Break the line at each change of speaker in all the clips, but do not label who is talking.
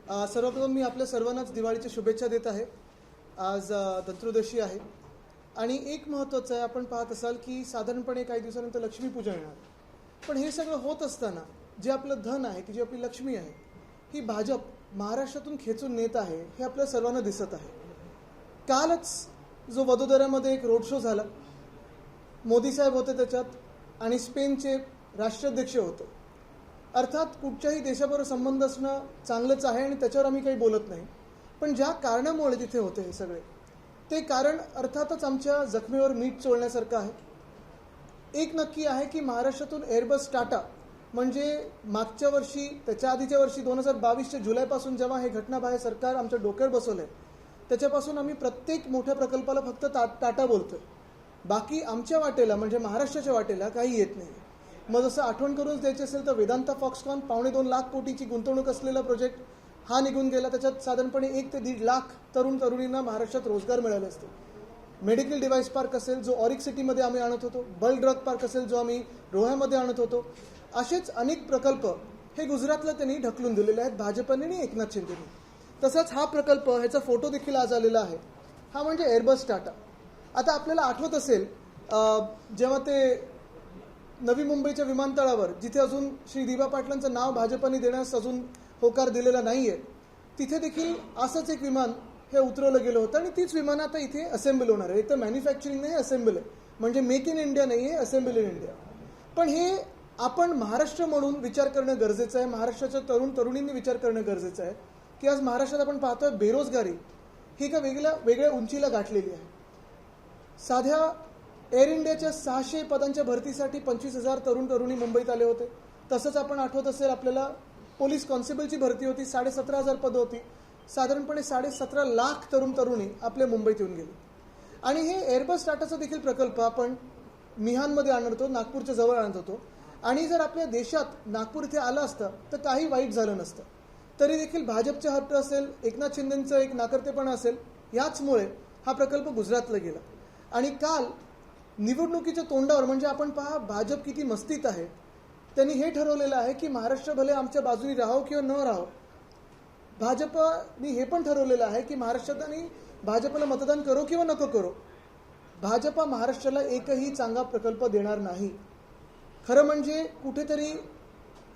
सर्वप्रथम मी आपल्या सर्वांनाच दिवाळीच्या शुभेच्छा देत आहे. आज धनत्रयोदशी आहे आणि एक महत्त्वाचं आहे, आपण पाहत असाल की साधारणपणे काही दिवसानंतर लक्ष्मीपूजन येणार. पण हे सगळं होत असताना जे आपलं धन आहे, की जी आपली लक्ष्मी आहे, ही भाजप महाराष्ट्रातून खेचून नेत आहे हे आपल्या सर्वांना दिसत आहे. कालच जो वडोदऱ्यामध्ये एक रोड शो झाला, मोदी साहेब होते त्याच्यात आणि स्पेनचे राष्ट्राध्यक्ष होते. अर्थात कुठच्याही देशाबरोबर संबंध असणं चांगलंच आहे आणि त्याच्यावर आम्ही काही बोलत नाही, पण ज्या कारणामुळे तिथे होते हे सगळे, ते कारण अर्थातच आमच्या जखमेवर मीठ चोळण्यासारखं आहे. एक नक्की आहे की महाराष्ट्रातून एअरबस टाटा म्हणजे मागच्या वर्षी, त्याच्या आधीच्या वर्षी 2022च्या जुलैपासून जेव्हा हे घटनाबाह्य सरकार आमच्या डोक्यावर बसवलं आहे, त्याच्यापासून आम्ही प्रत्येक मोठ्या प्रकल्पाला फक्त टाटा बोलतोय. बाकी आमच्या वाटेला म्हणजे महाराष्ट्राच्या वाटेला काही येत नाही. मग जसं आठवण करूनच द्यायची असेल तर वेदांता फॉक्सकॉन 2.25 लाख कोटीची गुंतवणूक असलेला प्रोजेक्ट हा निघून गेला. त्याच्यात साधारणपणे 1 ते 1.5 लाख तरुणींना महाराष्ट्रात रोजगार मिळाले असते. मेडिकल डिव्हाइस पार्क असेल जो ऑरिक सिटीमध्ये आम्ही आणत होतो, बल्क ड्रग पार्क असेल जो आम्ही रोह्यामध्ये आणत होतो, असेच अनेक प्रकल्प हे गुजरातला त्यांनी ढकलून दिलेले आहेत भाजपने आणि एकनाथ शिंदेने. तसंच हा प्रकल्प, ह्याचा फोटो देखील आज आलेला आहे, हा म्हणजे एअरबस टाटा. आता आपल्याला आठवत असेल जेव्हा ते नवी मुंबईच्या विमानतळावर, जिथे अजून श्री दिबा पाटलांचं नाव भाजपने देण्यास अजून होकार दिलेला नाहीये, तिथे देखील असंच एक विमान हे उतरवलं गेलं होतं आणि तीच विमानं आता इथे असेंबल होणार आहे. एक तर मॅन्युफॅक्चरिंग नाही, असेंबल आहे. म्हणजे मेक इन इंडिया नाही आहे, असेंबल इन इंडिया. पण हे आपण महाराष्ट्र म्हणून विचार करणं गरजेचं आहे. महाराष्ट्राच्या तरुणींनी विचार करणं गरजेचं आहे की आज महाराष्ट्रात आपण पाहतोय बेरोजगारी ही एका वेगळ्या उंचीला गाठलेली आहे. साध्या एअर इंडियाच्या 600 पदांच्या भरतीसाठी 25,000 तरुणी मुंबईत आले होते. तसंच आपण आठवत असेल आपल्याला पोलीस कॉन्स्टेबलची भरती होती, 17,500 पदं होती. साधारणपणे 17.5 लाख तरुणी आपल्या मुंबईत येऊन गेले. आणि हे एअरबस टाटाचा देखील प्रकल्प आपण मिहानमध्ये आणत होतो, नागपूरच्या जवळ आणत होतो. आणि जर आपल्या देशात नागपूर इथे आलं असतं तर काही वाईट झालं नसतं. तरी देखील भाजपचा हट्ट असेल, एकनाथ शिंदेंचं एक नाकर्तेपणा असेल, याचमुळे हा प्रकल्प गुजरातला गेला. आणि काल निवडणुकीच्या तोंडावर म्हणजे आपण पहा भाजप किती मस्तीत आहे. त्यांनी हे ठरवलेलं आहे की महाराष्ट्र भले आमच्या बाजूने राहो किंवा न राहो. भाजपनी हे पण ठरवलेलं आहे की महाराष्ट्रात आणि भाजपला मतदान करो किंवा नको करो, भाजप महाराष्ट्राला एकही चांगला प्रकल्प देणार नाही. खरं म्हणजे कुठेतरी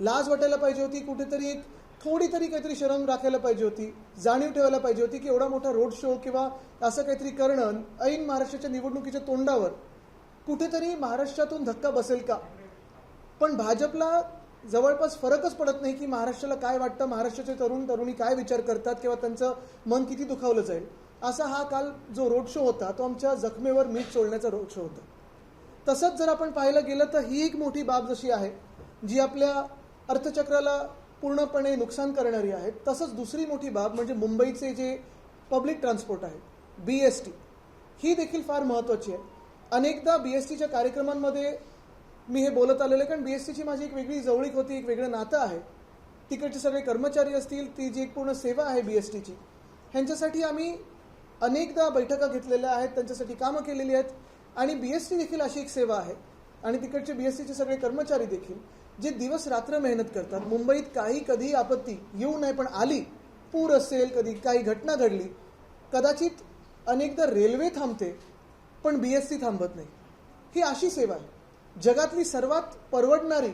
लाज वाटायला पाहिजे होती, कुठेतरी एक थोडी तरी काहीतरी शरम राखायला पाहिजे होती, जाणीव ठेवायला पाहिजे होती की एवढा मोठा रोड शो किंवा असं काहीतरी करणं ऐन महाराष्ट्राच्या निवडणुकीच्या तोंडावर कुठेतरी महाराष्ट्रातून धक्का बसेल का. पण भाजपला जवळपास फरकच पडत नाही की महाराष्ट्राला काय वाटतं, महाराष्ट्राचे तरुणी काय विचार करतात किंवा त्यांचं मन किती दुखावलं जाईल. असा हा काल जो रोड शो होता तो आमच्या जखमेवर मीठ चोळण्याचा रोड शो होता. तसंच जर आपण पाहायला गेलं तर ही एक मोठी बाब जशी आहे जी आपल्या अर्थचक्राला पूर्णपणे नुकसान करणारी आहे, तसंच दुसरी मोठी बाब म्हणजे मुंबईचे जे पब्लिक ट्रान्सपोर्ट आहे, BST, ही देखील फार महत्त्वाची आहे. अनेकदा BSTच्या कार्यक्रमांमध्ये मी हे बोलत आलेलं आहे, कारण BSTची माझी एक वेगळी जवळीक होती, एक वेगळं नातं आहे. तिकडचे सगळे कर्मचारी असतील, ती जी एक पूर्ण सेवा आहे BSTची, ह्यांच्यासाठी आम्ही अनेकदा बैठका घेतलेल्या आहेत, त्यांच्यासाठी कामं केलेली आहेत. आणि BST देखील अशी एक सेवा आहे आणि तिकडचे BSTचे सगळे कर्मचारी देखील जे दिवस रात्र मेहनत करतात. मुंबईत कधी आपत्ती येऊ नये पण आली, पूर असेल, कधी काही घटना घडली, कदाचित अनेकदा रेल्वे थांबते पण BST थांबत नाही. ही अशी सेवा आहे. जगातली सर्वात परवडणारी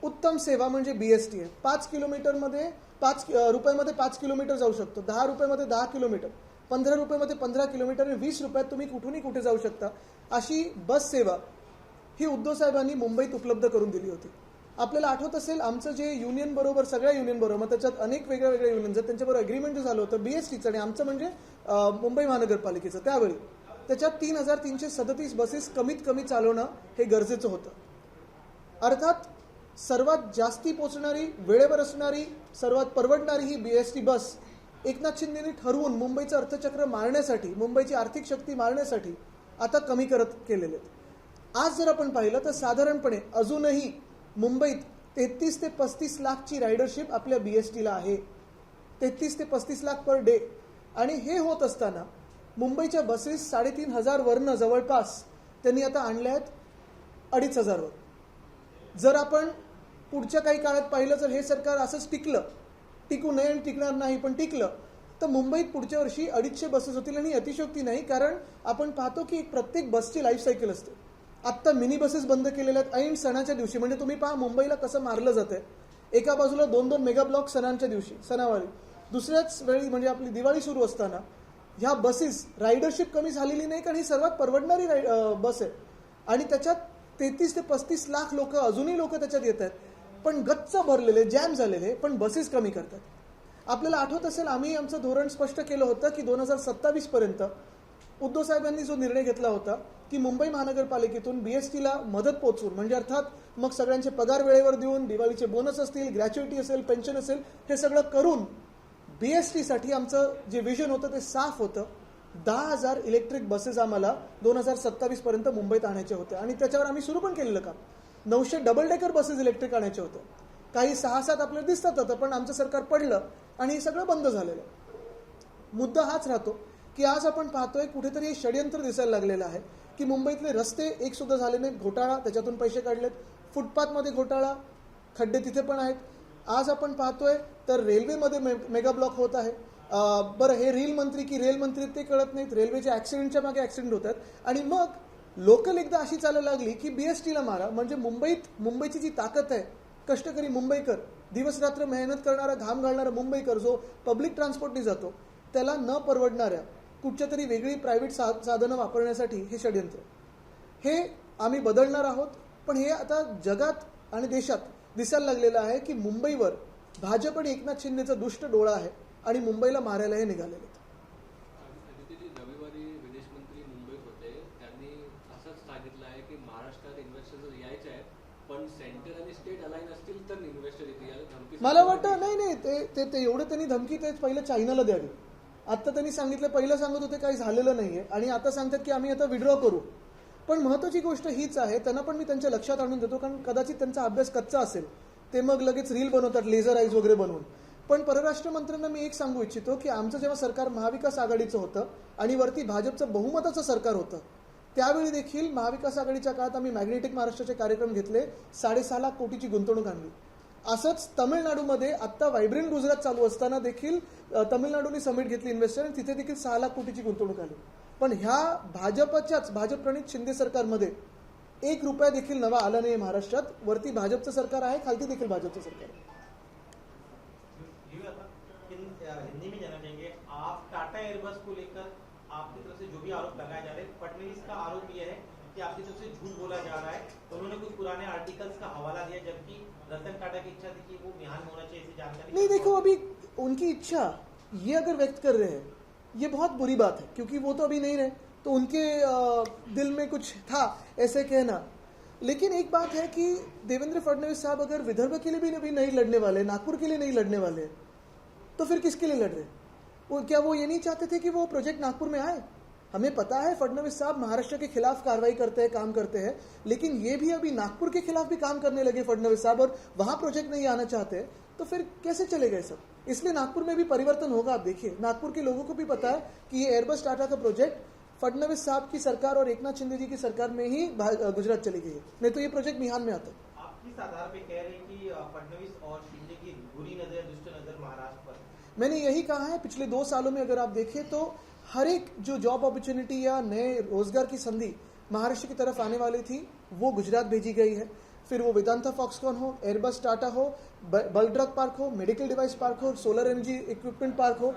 उत्तम सेवा म्हणजे BST आहे. 5 किलोमीटरमध्ये 5 रुपयामध्ये 5 किलोमीटर जाऊ शकतो, 10 रुपयामध्ये 10 किलोमीटर, 15 रुपयामध्ये 15 किलोमीटर आणि 20 रुपयात तुम्ही कुठूनही कुठे जाऊ शकता. अशी बस सेवा ही उद्धव साहेबांनी मुंबईत उपलब्ध करून दिली होती. आपल्याला आठवत असेल आमचं जे युनियन बरोबर, सगळ्या युनियन बरोबर, मग त्याच्यात अनेक वेगळ्या युनियन, त्यांच्याबरोबर अग्रीमेंट झालं होतं BSTचं आणि आमचं म्हणजे मुंबई महानगरपालिकेचं. त्यावेळी त्याच्यात 3,337 बसेस कमीत कमी चालवणं हे गरजेचं होतं. अर्थात सर्वात जास्ती पोचणारी, वेळेवर असणारी, सर्वात परवडणारी ही BST बस एकनाथ शिंदेंनी ठरवून मुंबईचं अर्थचक्र मारण्यासाठी, मुंबईची आर्थिक शक्ती मारण्यासाठी आता कमी करत केलेले आहेत. आज जर आपण पाहिलं तर साधारणपणे अजूनही मुंबईत 33 ते 35 लाखची रायडरशिप आपल्या BSTला आहे. 33 ते 35 लाख पर डे. आणि हे होत असताना मुंबईच्या बसेस 3,500 वरनं जवळपास त्यांनी आता आणल्या आहेत 2,500 वर. जर आपण पुढच्या काही काळात पाहिलं तर हे सरकार असंच टिकलं टिकू नये आणि टिकणार नाही, पण टिकलं तर मुंबईत पुढच्या वर्षी 250 बसेस होतील. आणि अतिशयोक्ती नाही, कारण आपण पाहतो की प्रत्येक बसची लाईफ सायकल असते. आत्ता मिनी बसेस बंद केलेल्या आहेत ऐन सणाच्या दिवशी. म्हणजे तुम्ही पहा मुंबईला कसं मारलं जातंय. एका बाजूला 2-2 मेगा ब्लॉक सणांच्या दिवशी, सणावारी, दुसऱ्याच वेळी म्हणजे आपली दिवाळी सुरू असताना ह्या बसेस, रायडरशिप कमी झालेली नाही, कारण ही सर्वात परवडणारी बस आहे. आणि त्याच्यात 33 ते 35 लाख लोक, अजूनही लोक त्याच्यात येत आहेत, पण गच्च भरलेले, जॅम झालेले, पण बसेस कमी करतात. आपल्याला आठवत असेल, आम्ही आमचं धोरण स्पष्ट केलं होतं की 2027 पर्यंत उद्धव साहेबांनी जो निर्णय घेतला होता की मुंबई महानगरपालिकेतून बीएसटीला मदत पोहोचवून, म्हणजे अर्थात मग सगळ्यांचे पगार वेळेवर देऊन, दिवाळीचे बोनस असतील, ग्रॅच्युइटी असेल, पेन्शन असेल, हे सगळं करून बीएसटीसाठी आमचं जे विजन होतं ते साफ होतं. 10,000 इलेक्ट्रिक बसेस आम्हाला 2027 पर्यंत मुंबईत आणायचे होते. आणि त्याच्यावर आम्ही सुरू पण केलेलं काम. 900 डबल डेकर बसेस इलेक्ट्रिक आणायचे होते. काही 6-7 आपल्याला दिसतात होतं, पण आमचं सरकार पडलं आणि हे सगळं बंद झालेलं. मुद्दा हाच राहतो की आज आपण पाहतोय कुठेतरी हे षडयंत्र दिसायला लागलेलं आहे की मुंबईतले रस्ते एक सुद्धा झाले नाहीत, घोटाळा, त्याच्यातून पैसे काढलेत. फुटपाथमध्ये घोटाळा, खड्डे तिथे पण आहेत. आज आपण पाहतोय तर रेल्वेमध्ये मेगा ब्लॉक होत आहे. बरं, हे रेल मंत्री की रेल मंत्री ते कळत नाहीत. रेल्वेच्या ॲक्सिडेंटच्या मागे ॲक्सिडेंट होतात. आणि मग लोकल एकदा अशी चालायला लागली की बीएसटीला मारा. म्हणजे मुंबईची जी ताकद आहे, कष्टकरी मुंबईकर, दिवस रात्र मेहनत करणारा, घाम घालणारा मुंबईकर जो पब्लिक ट्रान्सपोर्टने जातो, त्याला न परवडणाऱ्या कुठच्या तरी वेगळी प्रायव्हेट साधनं वापरण्यासाठी हे षडयंत्र, हे आम्ही बदलणार आहोत. पण हे आता जगात आणि देशात दिसायला लागलेलं आहे की मुंबईवर भाजप आणि एकनाथ शिंदेचा दुष्ट डोळा आहे आणि मुंबईला मारायला हे निघालेले.
रविवारी विदेश मंत्री मुंबईत होते, त्यांनी असंच सांगितलं आहे की महाराष्ट्रात इन्व्हेस्टर यायचे आहेत, पण सेंटर आणि स्टेट अलाइन असतील तर इन्व्हेस्टर येतील.
मला वाटतं नाही ते एवढं त्यांनी धमकी तेच पहिलं चायनाला द्यावी. आता त्यांनी सांगितलं, पहिलं सांगत होते काही झालेलं नाहीये आणि आता सांगतात की आम्ही आता विड्रॉ करू. पण महत्त्वाची गोष्ट हीच आहे, त्यांना पण मी त्यांच्या लक्षात आणून देतो, कारण कदाचित त्यांचा अभ्यास कच्चा असेल, ते मग लगेच रील बनवतात लेझर आईज वगैरे बनवून. पण परराष्ट्र मंत्र्यांना मी एक सांगू इच्छितो की आमचं जेव्हा सरकार महाविकास आघाडीचं होतं आणि वरती भाजपचं बहुमताचं सरकार होतं, त्यावेळी देखील महाविकास आघाडीच्या काळात आम्ही मॅग्नेटिक महाराष्ट्राचे कार्यक्रम घेतले, 6.5 लाख कोटीची गुंतवणूक आणली. असंच तामिळनाडूमध्ये आत्ता व्हायब्रंट गुजरात चालू असताना देखील तामिळनाडूने समिट घेतली इन्व्हेस्टर, आणि तिथे देखील 6 लाख कोटीची गुंतवणूक आली. पण ह्या भाजप प्रणित शिंदे सरकारमध्ये 1 रुपया देखील नवा आला नाही महाराष्ट्रात. वरती भाजपचं सरकार आहे, खालती देखील भाजपचं सरकार आहे.
हिंदी में जानना चाहेंगे, आप टाटा एयरबस को लेकर आपकी तरफ से जो भी आरोप लगाए जा रहे हैं, फडणवीस का आरोप यह है कि आपकी तरफ से झूठ बोला जा रहा है. उन्होंने कुछ पुराने आर्टिकल्स का हवाला दिया, जबकि रतन टाटा की इच्छा थी कि वो बिहार में होना चाहिए, ऐसी जानकारी
नहीं. देखो, अभी उनकी इच्छा ये अगर व्यक्त कर रहे हैं, ये बहुत बुरी बात है, क्योंकि वो तो अभी नहीं रहे, तो उनके दिल में कुछ था ऐसे कहना. लेकिन एक बात है कि देवेंद्र फडणवीस साहब अगर विदर्भ के लिए भी नहीं लड़ने वाले, नागपुर के लिए नहीं लड़ने वाले, तो फिर किसके लिए लड़ रहे? क्या वो ये नहीं चाहते थे कि वो प्रोजेक्ट नागपुर में आए? हमें पता है फडणवीस साहब महाराष्ट्र के खिलाफ कार्रवाई करते हैं, काम करते हैं, लेकिन ये भी अभी नागपुर के खिलाफ भी काम करने लगे फडणवीस साहब, और वहां प्रोजेक्ट नहीं आना चाहते, तो फिर कैसे चलेगा सब? इसलिए नागपुर में भी परिवर्तन होगा. आप देखिए, नागपुर के लोगों को भी पता है कि ये एयरबस टाटा का प्रोजेक्ट फडणवीस साहब की सरकार और एकनाथ शिंदे जी की सरकार में ही गुजरात चली गई है, नहीं तो ये प्रोजेक्ट बिहार में आता.
आप किस आधार पे कह रहे हैं कि फडणवीस और शिंदे की बुरी नजर, दुष्ट नजर महाराष्ट्र पर?
मैंने यही कहा है. पिछले 2 सालों में अगर आप देखें तो हर एक जो जॉब अपॉर्चुनिटी या नए रोजगार की संधि महाराष्ट्र की तरफ आने वाली थी, वो गुजरात भेजी गई है. फिर वो वेदांता फॉक्सकॉन हो, एयरबस टाटा हो, बल्क ड्रग पार्क हो, मेडिकल डिवाइस पार्क हो, सोलर एनर्जी इक्विपमेंट पार्क हो,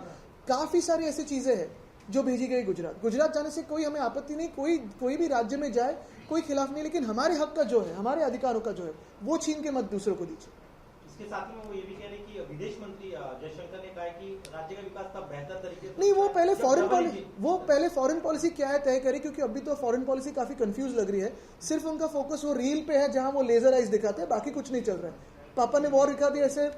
काफ़ी सारी ऐसी चीज़ें हैं जो भेजी गई गुजरात. गुजरात जाने से कोई हमें आपत्ति नहीं, कोई भी राज्य में जाए, कोई खिलाफ नहीं, लेकिन हमारे हक का जो है, हमारे अधिकारों का जो है, वो छीन के मत दूसरों को दीजिए.
इसके साथ में वो ये भी कह रहे हैं कि विदेश मंत्री जयशंकर ने कहा है कि राज्य का विकास का बेहतर तरीके से
नहीं, वो पहले फॉरेन पॉलिसी क्या है तय करें, क्योंकि अभी तो फॉरेन पॉलिसी काफी कंफ्यूज लग रही है. सिर्फ उनका फोकस वो रील पे है जहां वो लेजर आइज दिखाते हैं, बाकी कुछ नहीं चल रहा है. पापा ने वॉर दिखा दिया ऐसे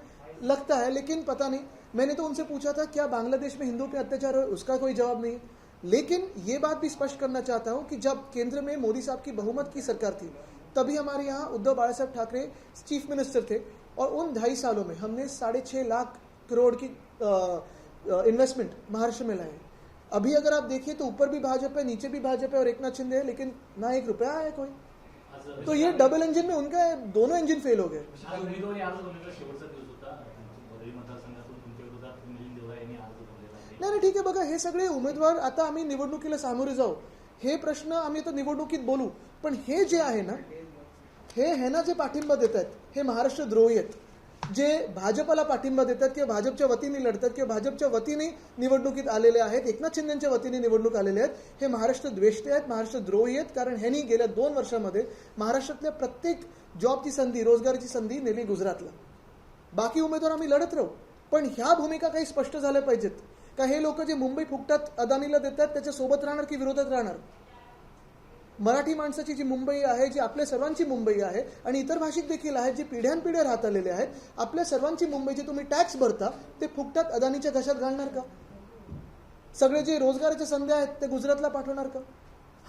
लगता है, लेकिन पता नहीं. मैंने तो उनसे पूछा था क्या बांग्लादेश में हिंदुओं पे अत्याचार हो, उसका कोई जवाब नहीं. लेकिन ये बात भी स्पष्ट करना चाहता हूं कि जब केंद्र में मोदी साहब की बहुमत की सरकार थी, तभी हमारे यहाँ उद्धव बाला साहब ठाकरे चीफ मिनिस्टर थे, और उन 2.5 सालों में हमने 6.5 लाख करोड़ की इन्वेस्टमेंट महाराष्ट्र में लाए. अभी अगर आप देखिए तो ऊपर भी भाजपा है, नीचे भी भाजपा है और एकनाथ शिंदे है, लेकिन ना 1 रुपया आया कोई. तो ये डबल इंजिन में उनका दोनों इंजिन फेल हो गए.
उमेदवारी आज शेवटचा दिवस होता मतदारसंघातून
ठीक आहे, बघा हे सगळे उमेदवार आता आम्ही निवडणुकीला सामोरे जाऊ, हे प्रश्न आम्ही आता निवडणुकीत बोलू, पण हे जे आहे ना, हे ह्यांना जे पाठिंबा देत आहेत हे महाराष्ट्र द्रोही आहेत. जे भाजपला पाठिंबा देतात किंवा भाजपच्या वतीने लढतात किंवा भाजपच्या वतीने निवडणुकीत आलेले आहेत, एकनाथ शिंदेच्या वतीने निवडणूक आलेले आहेत, हे महाराष्ट्र द्वेष्टे आहेत, महाराष्ट्र द्रोही आहेत. कारण ह्यांनी गेल्या 2 वर्षामध्ये महाराष्ट्रातल्या प्रत्येक जॉबची संधी, रोजगाराची संधी नेली गुजरातला. बाकी उमेदवार आम्ही लढत राहू, पण ह्या भूमिका काही स्पष्ट झाल्या पाहिजेत का हे लोक जे मुंबई फुकटात अदानीला देतात त्याच्या सोबत राहणार की विरोधात राहणार. मराठी माणसाची जी मुंबई आहे, जी आपल्या सर्वांची मुंबई आहे आणि इतर भाषिक देखील आहेत, जी पिढ्यानपिढ्या राहत आलेले आहेत, आपल्या सर्वांची मुंबई जे तुम्ही टॅक्स भरता ते फुकटात अदानीच्या घशात घालणार का? सगळे जे रोजगाराच्या संधी आहेत ते गुजरातला पाठवणार का?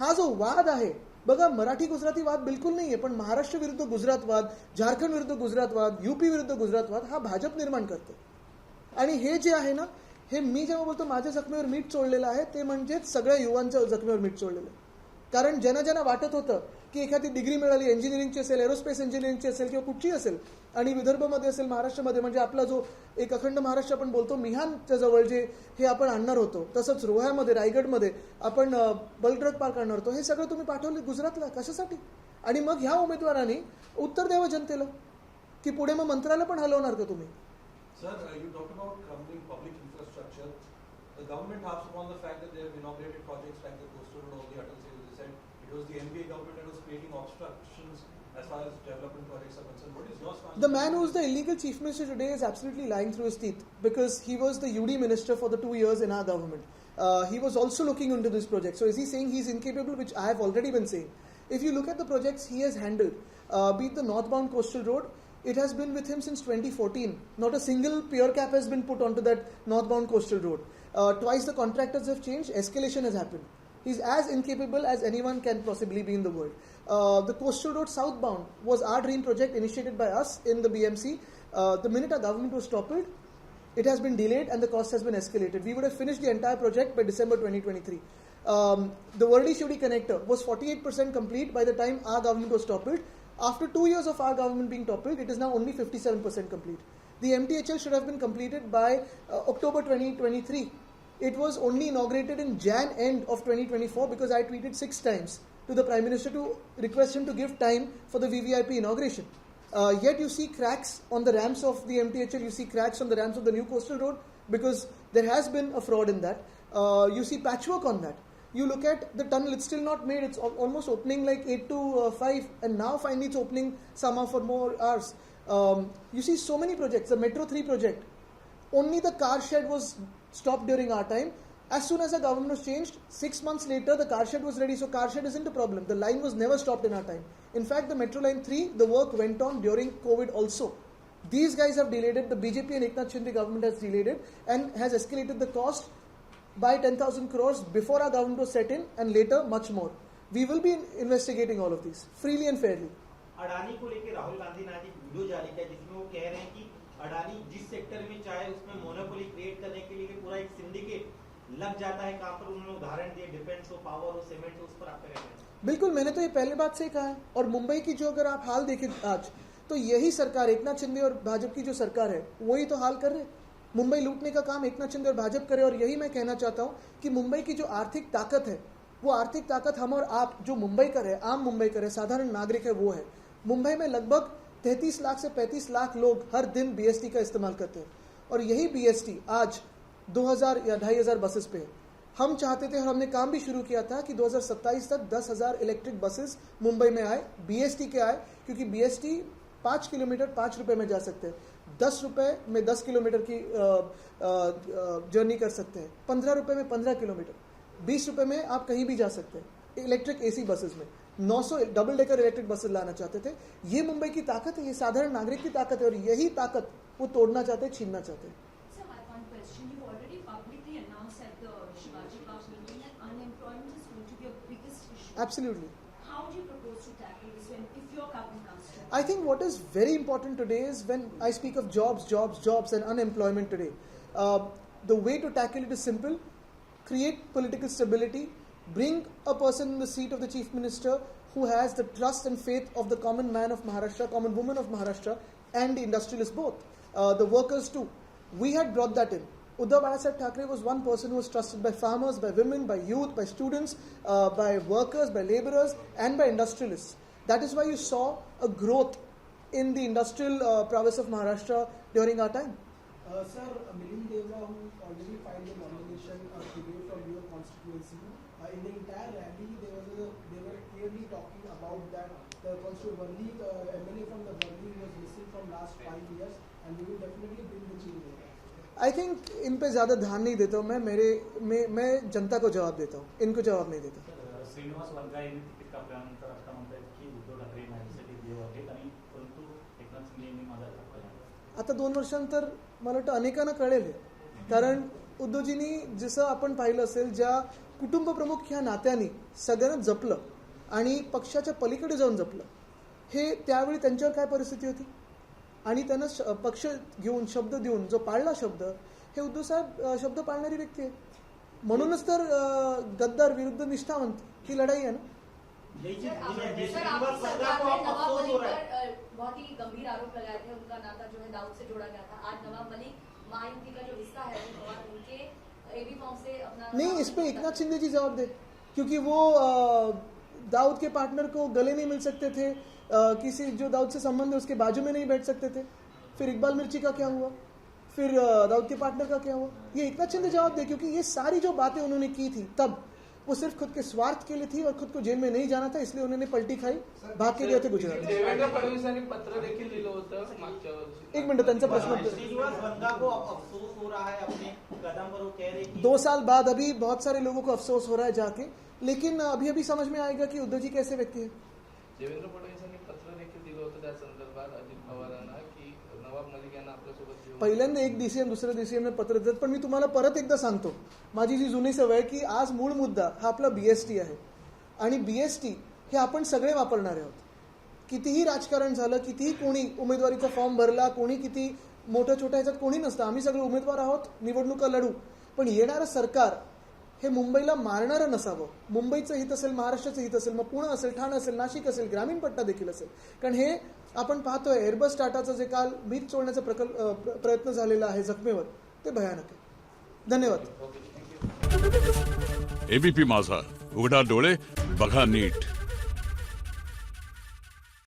हा जो वाद आहे बघा, मराठी गुजराती वाद बिलकुल नाहीये, पण महाराष्ट्र विरुद्ध गुजरात वाद, झारखंड विरुद्ध गुजरात वाद, यूपी विरुद्ध गुजरात वाद हा भाजप निर्माण करते. आणि हे जे आहे ना, हे मी जेव्हा बोलतो माझ्या जखमेवर मीठ चोळलेलं आहे, ते म्हणजेच सगळ्या युवांच्या जखमेवर मीठ चोळलेलं आहे. कारण ज्यांना वाटत होतं की एखादी डिग्री मिळाली, इंजिनिअरिंगची असेल, एरोस्पेस इंजिनिअरिंगची असेल किंवा कुठची असेल, आणि विदर्भमध्ये असेल, महाराष्ट्रामध्ये, म्हणजे आपला जो एक अखंड महाराष्ट्र आपण बोलतो, मिहानच्या जवळ जे हे आपण आणणार होतो, तसंच रोह्यामध्ये, रायगडमध्ये आपण बलड्रग पार्क आणणार होतो, हे सगळं तुम्ही पाठवले गुजरातला कशासाठी? आणि मग ह्या उमेदवारांनी उत्तर द्यावं जनतेला की पुढे मग मंत्रालय पण हलवणार का तुम्ही?
Sir, you talked about crumbling public infrastructure. The government harps upon the fact that they have inaugurated projects like the Coastal Road or the Atal Setu. They said it was the NDA government that was creating obstructions as far as development projects are concerned. What is your stance?
The man who is the illegal chief minister today is absolutely lying through his teeth because he was the UD minister for the 2 years in our government. He was also looking into this project. So is he saying he's incapable, which I have already been saying? If you look at the projects he has handled, be it the northbound coastal road, it has been with him since 2014. Not a single pure cap has been put onto that northbound coastal road. Twice the contractors have changed, escalation has happened. He's as incapable as anyone can possibly be in the world. The coastal road southbound was our dream project initiated by us in the BMC. The minute our government was toppled, it has been delayed and the cost has been escalated. We would have finished the entire project by December 2023. The Worli-Shivdi connector was 48% complete by the time our government was toppled. After 2 years of our government being toppled, it is now only 57% complete. The MTHL should have been completed by October 2023. It was only inaugurated in Jan end of 2024 because I tweeted 6 times to the Prime Minister to request him to give time for the VVIP inauguration. Yet you see cracks on the ramps of the MTHL, you see cracks on the ramps of the new coastal road because there has been a fraud in that. You see patchwork on that. You look at the tunnel, it's still not made. It's almost opening like 8 to 5 and now finally it's opening somehow for more hours. You see so many projects. The Metro 3 project, only the car shed was stopped during our time. As soon as the government was changed, 6 months later the car shed was ready. So car shed isn't a problem. The line was never stopped in our time. In fact, the Metro Line 3, the work went on during COVID also. These guys have delayed it. The BJP and Eknath Shinde government has delayed it and has escalated the cost by 10,000 crores before our government was set in and later much more. We will be investigating all of these freely and fairly.
अडानी को लेकर राहुल गांधी ने आज एक video जारी KIA जिसमें वो कह रहे हैं कि अडानी जिस सेक्टर में चाहे उसमें मोनोपोली क्रिएट करने के लिए पूरा एक सिंडिकेट लग जाता है. कहां पर उन्होंने उदाहरण दिए, डिफेंस हो, पावर हो, सीमेंट हो, उस पर आप क्या कहते हैं?
बिल्कुल, मैंने तो ये पहले बात से ही कहा है. और मुंबई की जो अगर आप हाल देखें आज, तो यही सरकार, एकनाथ शिंदे और भाजपा की जो सरकार है, वही तो हाल कर रहे. मुंबई लूटने का काम एकनाथ शिंदे और भाजपा करे. और यही मैं कहना चाहता हूं कि मुंबई की जो आर्थिक ताकत है, वो आर्थिक ताकत हम और आप जो मुंबई कर है, आम मुंबई कर है, साधारण नागरिक है, वो है. मुंबई में लगभग 33 लाख से 35 लाख लोग हर दिन BST का इस्तेमाल करते हैं और यही BST आज 2000 या 2500 बसेस पे है. हम चाहते थे और हमने काम भी शुरू किया था कि 2027 तक 10,000 इलेक्ट्रिक बसेस मुंबई में आए, BST के आए, क्योंकि BST 5 किलोमीटर 5 रुपए में जा सकते हैं, 10 रुपए में 10 किलोमीटर की जर्नी कर सकते हैं, 15 रुपए में 15 किलोमीटर, 20 रुपए में आप कहीं भी जा सकते हैं इलेक्ट्रिक AC बसेस में. 900 double decker electric buses Lana चाहते थे. ये मुंबई की ताकत है, ये साधारण नागरिक की ताकत है और यही ताकत वो तोड़ना चाहते हैं, छीनना चाहते हैं.
Sir, I have one question. You already publicly announced at the Shivaji Park meeting that unemployment is going to be a biggest issue.
Absolutely.
How do you propose to tackle this if your government comes to?
I think what is very important today is when I speak of jobs and unemployment today, the way to tackle it is simple. Create political stability, bring a person in the seat of the chief minister who has the trust and faith of the common man of Maharashtra, common woman of Maharashtra and the industrialists both, the workers too. We had brought that in. Uddhav Banasaheb Thackeray was one person who was trusted by farmers, by women, by youth, by students, by workers, by laborers, and by industrialists. That is why you saw a growth in the industrial prowess of Maharashtra during our time.
Sir, Milind Deora, who already filed a nomination today from your constituency, in the entire rally, they were clearly talking about that the Worli, MLA from the Worli was missing from last 5 years, and we will definitely bring the change there.
I think इन पे ज़्यादा ध्यान नहीं देता हूँ मैं जनता को जवाब देता हूँ, इनको जवाब नहीं देता.
श्रीनिवास वनगा यांनी तिकीट कापल्यानंतर आता म्हणतात की उद्धव ठाकरे माझ्यासाठी देव आहेत आणि परंतु एकनाथ शिंदे यांनी माझा कापला.
आता 2 वर्षांतर मला वाटतं अनेकांना कळेल हे. कारण उद्धवजींनी जसं आपण पाहिलं असेल, ज्या कुटुंब प्रमुख ह्या नात्याने सगळ्यांना जपलं आणि पक्षाच्या पलीकडे जाऊन जपलं, हे त्यावेळी त्यांच्यावर काय परिस्थिती होती आणि त्यांना पक्ष घेऊन शब्द देऊन जो पाळला शब्द, हे उद्धव साहेब शब्द पाळणारी व्यक्ती आहे. म्हणूनच तर गद्दार विरुद्ध निष्ठावंत ही लढाई आहे ना.
सर, आपके सरकार ने नवाब मलिक पर बहुत ही गंभीर आरोप लगाए थे. उनका नाता जो है दाऊद से जोड़ा गया था. आज नवाब मलिक महायुति का जो हिस्सा है उनके एबी फॉर्म से अपना
नहीं, इस पे एकनाथ शिंदे जी जवाब दे, क्योंकि वो दाऊद के पार्टनर को गले नहीं मिल सकते थे, किसी जो दाऊद से संबंध है उसके बाजू में नहीं बैठ सकते थे. फिर इकबाल मिर्ची का क्या हुआ, फिर दाऊद के पार्टनर का क्या हुआ, ये एकनाथ शिंदे जवाब दे. क्योंकि ये सारी जो बातें उन्होंने की थी तब वो सिर्फ खुद के स्वार्थ के लिए थी और खुद को जेल में नहीं जाना था, इसलिए उन्होंने पलटी खाई, भाग के गए थे गुजरात.
देवेंद्र फडणवीसांनी पत्र देखील दिलं होतं मागच्या वर्षी.
एक मिनट, त्यांचा प्रश्न.
श्रीनिवास वनगा को अब अफसोस हो रहा है अपने कदम पर. वो कह रहे कि
2 साल बाद अभी बहुत सारे लोगों को अफसोस हो रहा है जाके, लेकिन अभी समझ में आएगा कि उद्धव जी कैसे व्यक्ती है.
देवेंद्र फडणवीसांनी पत्र देखील दिलं होतं त्या संदर्भात अजित पवारांना की नवाब मलिक यांना आपल्यासोबत घेऊन.
पहिल्यांदा एक DCM दुसऱ्या DCM ने पत्र देतात. पण मी तुम्हाला परत एकदा सांगतो, माझी जी जुनी सवय आहे की आज मूळ मुद्दा हा आपला BST आहे आणि BST हे आपण सगळे वापरणारे आहोत. कितीही राजकारण झालं, कितीही कोणी उमेदवारीचा फॉर्म भरला, कोणी किती मोठ्या छोट्या ह्याच्यात कोणी नसतं, आम्ही सगळे उमेदवार आहोत, निवडणुका लढू. पण येणारं सरकार हे मुंबईला मारणारं नसावं. मुंबईचं हित असेल, महाराष्ट्राचं हित असेल, मग पुणे असेल, ठाणे असेल, नाशिक असेल, ग्रामीण पट्टा देखील असेल. कारण हे आपण पाहतोय एअरबस टाटाचं जे काल मीठ चोळण्याचा प्रयत्न झालेला आहे जखमेवर, ते भयानक आहे. धन्यवाद.
ABP माझा, उघडा डोळे बघा नीट.